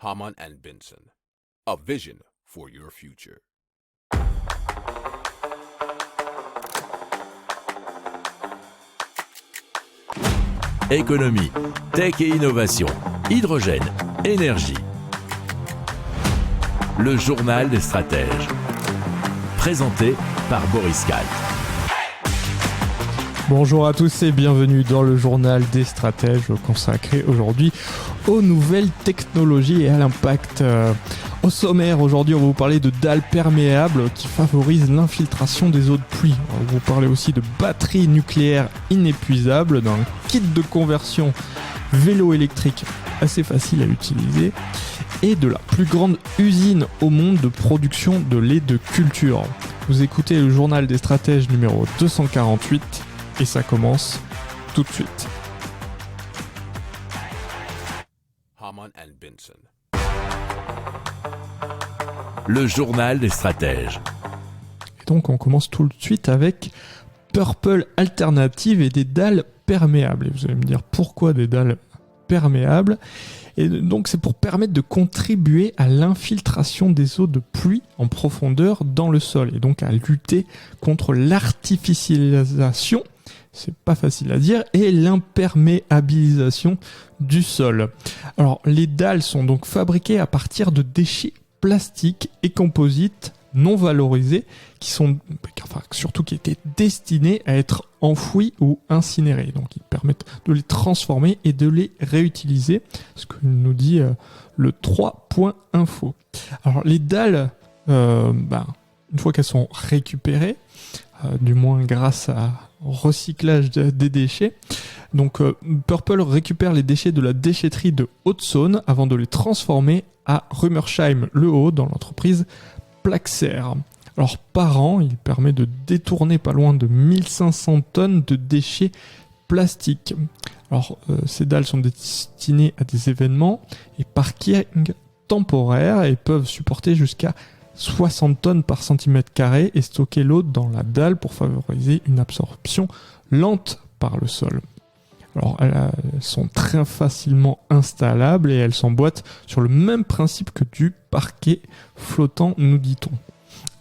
Hamann and Benson, a vision for your future. Économie, tech et innovation, hydrogène, énergie. Le journal des stratèges. Présenté par Boris Kalt. Bonjour à tous et bienvenue dans le journal des stratèges consacré aujourd'hui aux nouvelles technologies et à l'impact. Au sommaire, aujourd'hui, on va vous parler de dalles perméables qui favorisent l'infiltration des eaux de pluie. On va vous parler aussi de batteries nucléaires inépuisables, d'un kit de conversion vélo électrique assez facile à utiliser et de la plus grande usine au monde de production de lait de culture. Vous écoutez le journal des stratèges numéro 248 et ça commence tout de suite. Hamann and Benson. Le journal des stratèges. Et donc on commence tout de suite avec Purple Alternative et des dalles perméables. Et vous allez me dire pourquoi des dalles perméables ? Et donc c'est pour permettre de contribuer à l'infiltration des eaux de pluie en profondeur dans le sol et donc à lutter contre l'artificialisation, c'est pas facile à dire, et l'imperméabilisation du sol. Alors les dalles sont donc fabriquées à partir de déchets plastiques et composites non valorisés surtout qui étaient destinés à être enfouis ou incinérés. Donc ils permettent de les transformer et de les réutiliser, ce que nous dit le 3.info. Alors les dalles, une fois qu'elles sont récupérées, du moins grâce au recyclage des déchets, donc Purple récupère les déchets de la déchetterie de Haute-Saône avant de les transformer à Rummersheim-le-Haut dans l'entreprise Plaxer. Alors par an, il permet de détourner pas loin de 1500 tonnes de déchets plastiques. Alors ces dalles sont destinées à des événements et parking temporaires et peuvent supporter jusqu'à 60 tonnes par centimètre carré et stocker l'eau dans la dalle pour favoriser une absorption lente par le sol. Alors elles sont très facilement installables et elles s'emboîtent sur le même principe que du parquet flottant, nous dit-on.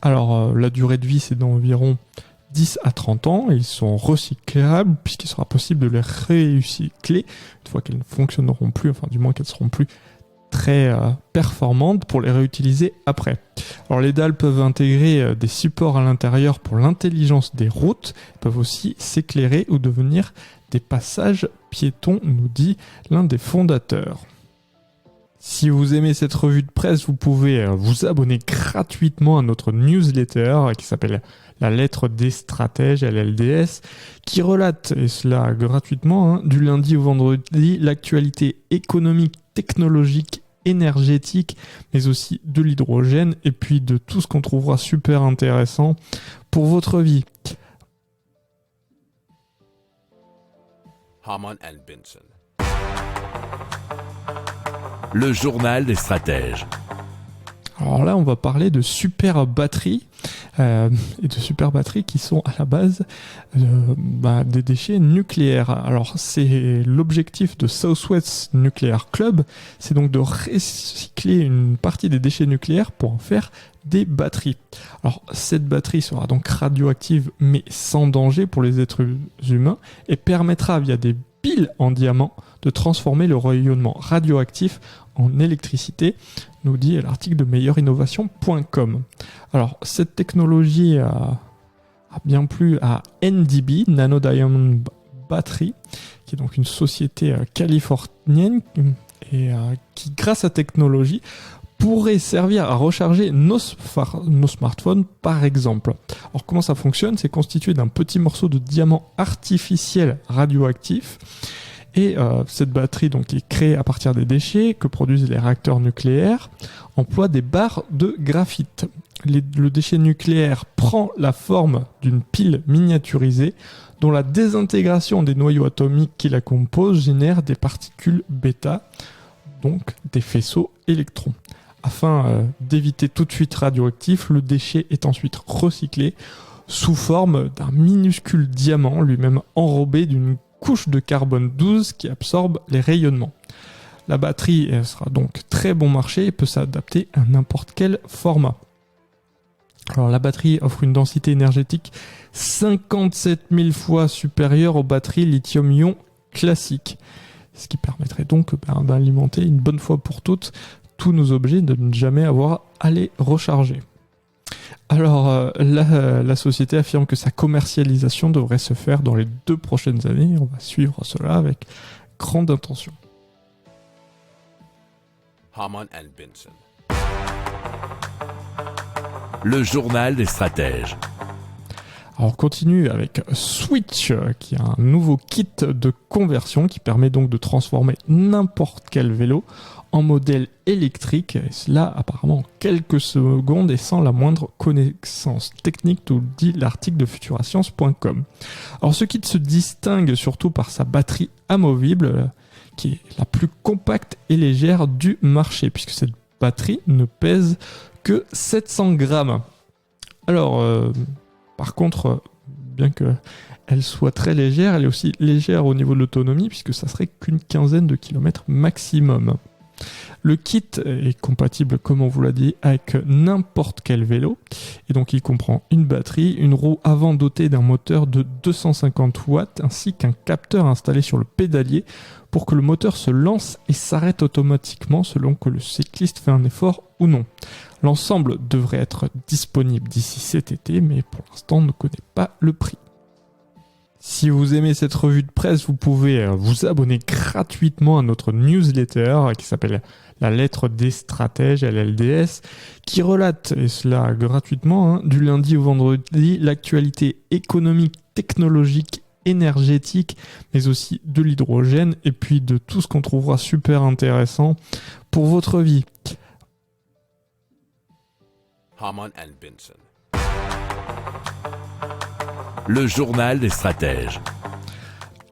Alors la durée de vie c'est d'environ 10 à 30 ans et ils sont recyclables puisqu'il sera possible de les recycler une fois qu'elles ne fonctionneront plus, enfin du moins qu'elles seront plus très performantes pour les réutiliser après. Alors les dalles peuvent intégrer des supports à l'intérieur pour l'intelligence des routes, elles peuvent aussi s'éclairer ou devenir des passages piétons, nous dit l'un des fondateurs. Si vous aimez cette revue de presse, vous pouvez vous abonner gratuitement à notre newsletter qui s'appelle La Lettre des Stratèges, LLDS, qui relate, et cela gratuitement, du lundi au vendredi, l'actualité économique, technologique, énergétique, mais aussi de l'hydrogène, et puis de tout ce qu'on trouvera super intéressant pour votre vie. Hamann and Benson. Le journal des stratèges. Alors là, on va parler de super batteries et de super batteries qui sont à la base des déchets nucléaires. Alors c'est l'objectif de Southwest Nuclear Club, c'est donc de recycler une partie des déchets nucléaires pour en faire des batteries. Alors cette batterie sera donc radioactive mais sans danger pour les êtres humains et permettra via des piles en diamant de transformer le rayonnement radioactif en électricité, nous dit l'article de meilleurinnovation.com. Alors cette technologie a bien plu à NDB, Nano Diamond Battery, qui est donc une société californienne et qui grâce à la technologie pourrait servir à recharger nos smartphones par exemple. Alors comment ça fonctionne ? C'est constitué d'un petit morceau de diamant artificiel radioactif et cette batterie donc, qui est créée à partir des déchets que produisent les réacteurs nucléaires emploie des barres de graphite. Le déchet nucléaire prend la forme d'une pile miniaturisée dont la désintégration des noyaux atomiques qui la composent génère des particules bêta, donc des faisceaux électrons. Afin d'éviter toute fuite radioactive, le déchet est ensuite recyclé sous forme d'un minuscule diamant, lui-même enrobé d'une couche de carbone 12 qui absorbe les rayonnements. La batterie elle sera donc très bon marché et peut s'adapter à n'importe quel format. Alors la batterie offre une densité énergétique 57 000 fois supérieure aux batteries lithium-ion classiques, ce qui permettrait donc d'alimenter une bonne fois pour toutes tous nos objets, de ne jamais avoir à les recharger. Alors la société affirme que sa commercialisation devrait se faire dans les 2 prochaines années. On va suivre cela avec grande attention. Harman and Benson. Le journal des stratèges. Alors on continue avec Switch, qui est un nouveau kit de conversion qui permet donc de transformer n'importe quel vélo en modèle électrique, et cela apparemment en quelques secondes et sans la moindre connaissance technique, tout dit l'article de futurascience.com. Alors ce kit se distingue surtout par sa batterie amovible, qui est la plus compacte et légère du marché, puisque cette batterie ne pèse que 700 grammes. Alors, par contre, bien qu'elle soit très légère, elle est aussi légère au niveau de l'autonomie, puisque ça serait qu'une quinzaine de kilomètres maximum. Le kit est compatible, comme on vous l'a dit, avec n'importe quel vélo. Et donc il comprend une batterie, une roue avant dotée d'un moteur de 250 watts, ainsi qu'un capteur installé sur le pédalier pour que le moteur se lance et s'arrête automatiquement selon que le cycliste fait un effort ou non. L'ensemble devrait être disponible d'ici cet été, mais pour l'instant on ne connaît pas le prix. Si vous aimez cette revue de presse, vous pouvez vous abonner gratuitement à notre newsletter qui s'appelle La Lettre des Stratèges, LLDS, qui relate, et cela gratuitement, du lundi au vendredi, l'actualité économique, technologique, énergétique, mais aussi de l'hydrogène, et puis de tout ce qu'on trouvera super intéressant pour votre vie. Harman and Benson. Le journal des stratèges.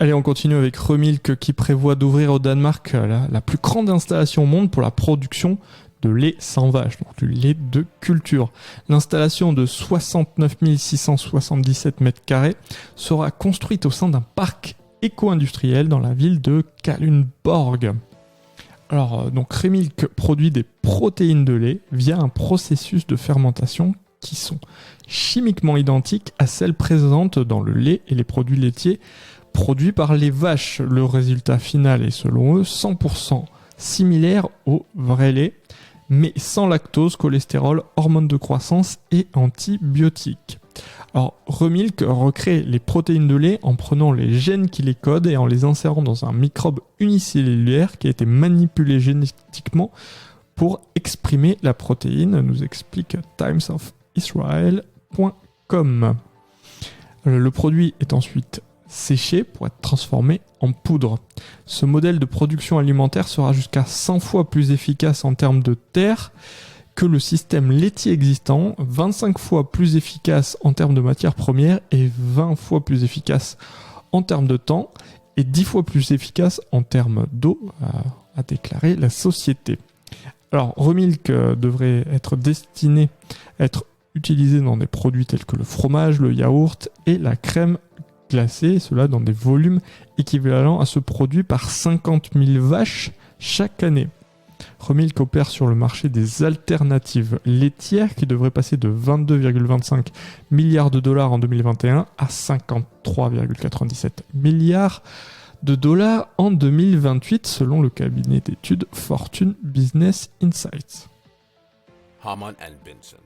Allez, on continue avec Remilk qui prévoit d'ouvrir au Danemark la plus grande installation au monde pour la production de lait sans vache, donc du lait de culture. L'installation de 69 677 m² sera construite au sein d'un parc éco-industriel dans la ville de Kalundborg. Alors, donc Remilk produit des protéines de lait via un processus de fermentation qui sont chimiquement identiques à celles présentes dans le lait et les produits laitiers produits par les vaches. Le résultat final est selon eux 100% similaire au vrai lait, mais sans lactose, cholestérol, hormones de croissance et antibiotiques. Alors, Remilk recrée les protéines de lait en prenant les gènes qui les codent et en les insérant dans un microbe unicellulaire qui a été manipulé génétiquement pour exprimer la protéine, nous explique timesofisrael.com. Le produit est ensuite séché pour être transformé en poudre. Ce modèle de production alimentaire sera jusqu'à 100 fois plus efficace en termes de terre que le système laitier existant, 25 fois plus efficace en termes de matières premières et 20 fois plus efficace en termes de temps et 10 fois plus efficace en termes d'eau, a déclaré la société. Alors, Remilk devrait être destiné à être utilisé dans des produits tels que le fromage, le yaourt et la crème glacée, cela dans des volumes équivalents à ce produit par 50 000 vaches chaque année. Remilk opère sur le marché des alternatives laitières qui devrait passer de 22,25 milliards de dollars en 2021 à 53,97 milliards de dollars en 2028 selon le cabinet d'études Fortune Business Insights. Harman and Benson.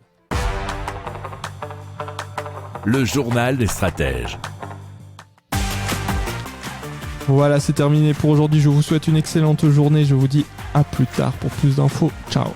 Le journal des stratèges. Voilà, c'est terminé pour aujourd'hui. Je vous souhaite une excellente journée. Je vous dis à plus tard pour plus d'infos. Ciao.